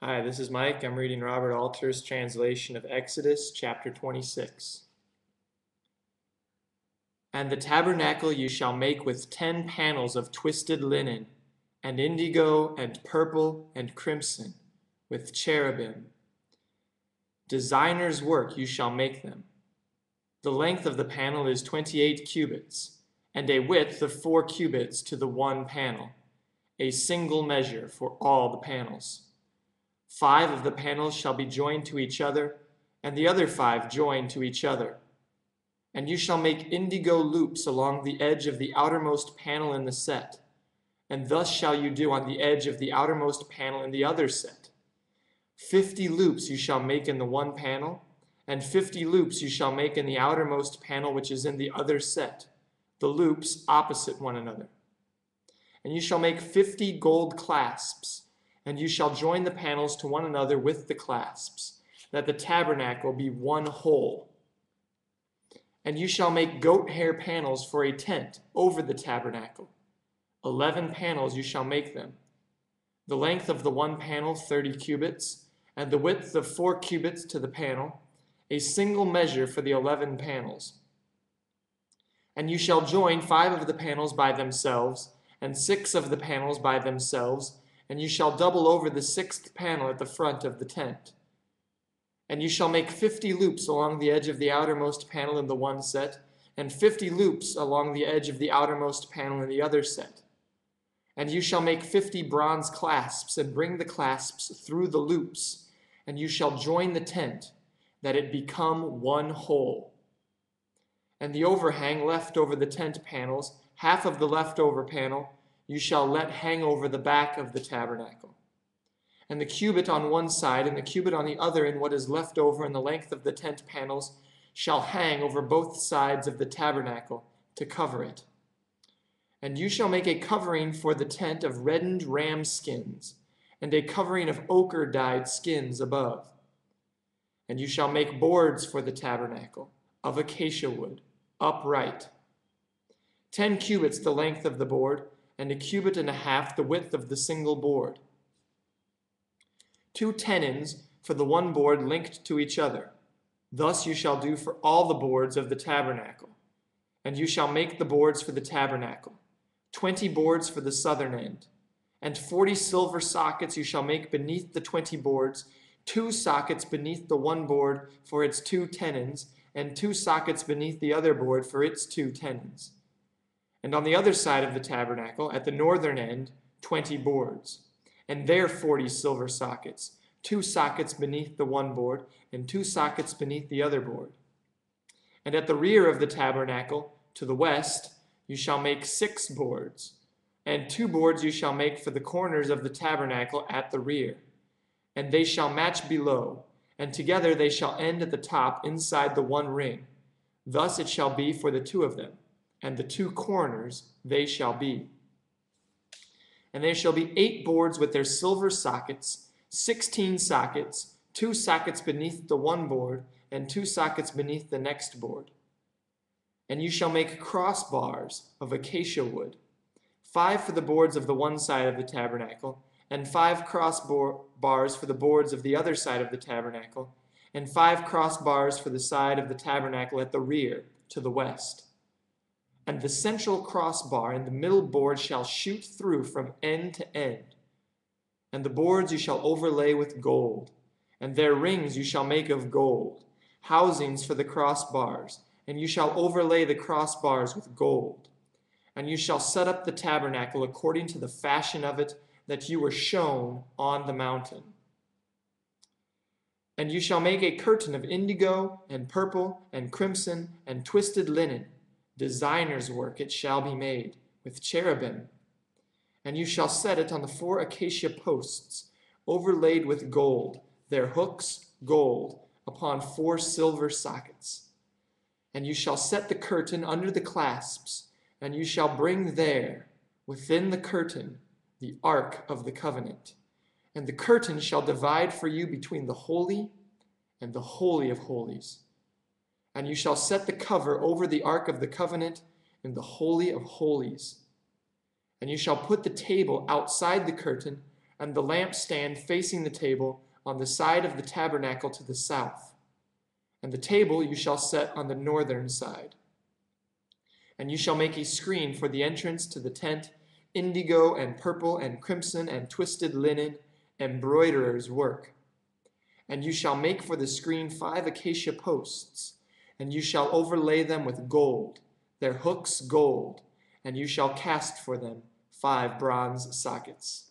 Hi, this is Mike. I'm reading Robert Alter's translation of Exodus chapter 26. And the tabernacle you shall make with 10 panels of twisted linen, and indigo, and purple, and crimson, with cherubim. Designer's work you shall make them. The length of the panel is 28 cubits, and a width of 4 cubits to the one panel, a single measure for all the panels. 5 of the panels shall be joined to each other, and the other 5 joined to each other. And you shall make indigo loops along the edge of the outermost panel in the set, and thus shall you do on the edge of the outermost panel in the other set. 50 loops you shall make in the one panel, and 50 loops you shall make in the outermost panel which is in the other set, the loops opposite one another. And you shall make 50 gold clasps, and you shall join the panels to one another with the clasps, that the tabernacle be one whole. And you shall make goat hair panels for a tent over the tabernacle. 11 panels you shall make them. The length of the one panel 30 cubits, and the width of 4 cubits to the panel, a single measure for the 11 panels. And you shall join 5 of the panels by themselves, and 6 of the panels by themselves, and you shall double over the 6th panel at the front of the tent. And you shall make 50 loops along the edge of the outermost panel in the one set, and 50 loops along the edge of the outermost panel in the other set. And you shall make 50 bronze clasps, and bring the clasps through the loops, and you shall join the tent, that it become one whole. And the overhang left over the tent panels, half of the leftover panel, you shall let hang over the back of the tabernacle. And the cubit on one side and the cubit on the other in what is left over in the length of the tent panels shall hang over both sides of the tabernacle to cover it. And you shall make a covering for the tent of reddened ram skins, and a covering of ochre-dyed skins above. And you shall make boards for the tabernacle of acacia wood, upright. 10 cubits the length of the board, and a cubit and a half the width of the single board. 2 tenons for the one board linked to each other. Thus you shall do for all the boards of the tabernacle. And you shall make the boards for the tabernacle, 20 boards for the southern end. And 40 silver sockets you shall make beneath the 20 boards, 2 sockets beneath the one board for its 2 tenons, and 2 sockets beneath the other board for its 2 tenons. And on the other side of the tabernacle, at the northern end, 20 boards, and there 40 silver sockets, 2 sockets beneath the one board, and 2 sockets beneath the other board. And at the rear of the tabernacle, to the west, you shall make 6 boards, and 2 boards you shall make for the corners of the tabernacle at the rear. And they shall match below, and together they shall end at the top inside the one ring. Thus it shall be for the 2 of them. And the 2 corners they shall be. And there shall be 8 boards with their silver sockets, 16 sockets, 2 sockets beneath the one board, and 2 sockets beneath the next board. And you shall make crossbars of acacia wood, 5 for the boards of the one side of the tabernacle, and 5 crossbars for the boards of the other side of the tabernacle, and 5 crossbars for the side of the tabernacle at the rear, to the west. And the central crossbar and the middle board shall shoot through from end to end. And the boards you shall overlay with gold, and their rings you shall make of gold, housings for the crossbars, and you shall overlay the crossbars with gold. And you shall set up the tabernacle according to the fashion of it that you were shown on the mountain. And you shall make a curtain of indigo and purple and crimson and twisted linen. Designer's work it shall be made, with cherubim. And you shall set it on the 4 acacia posts, overlaid with gold, their hooks gold, upon 4 silver sockets. And you shall set the curtain under the clasps, and you shall bring there, within the curtain, the ark of the covenant. And the curtain shall divide for you between the holy and the holy of holies. And you shall set the cover over the ark of the covenant in the holy of holies. And you shall put the table outside the curtain and the lampstand facing the table on the side of the tabernacle to the south. And the table you shall set on the northern side. And you shall make a screen for the entrance to the tent, indigo and purple and crimson and twisted linen, embroiderer's work. And you shall make for the screen 5 acacia posts, and you shall overlay them with gold, their hooks gold, and you shall cast for them 5 bronze sockets.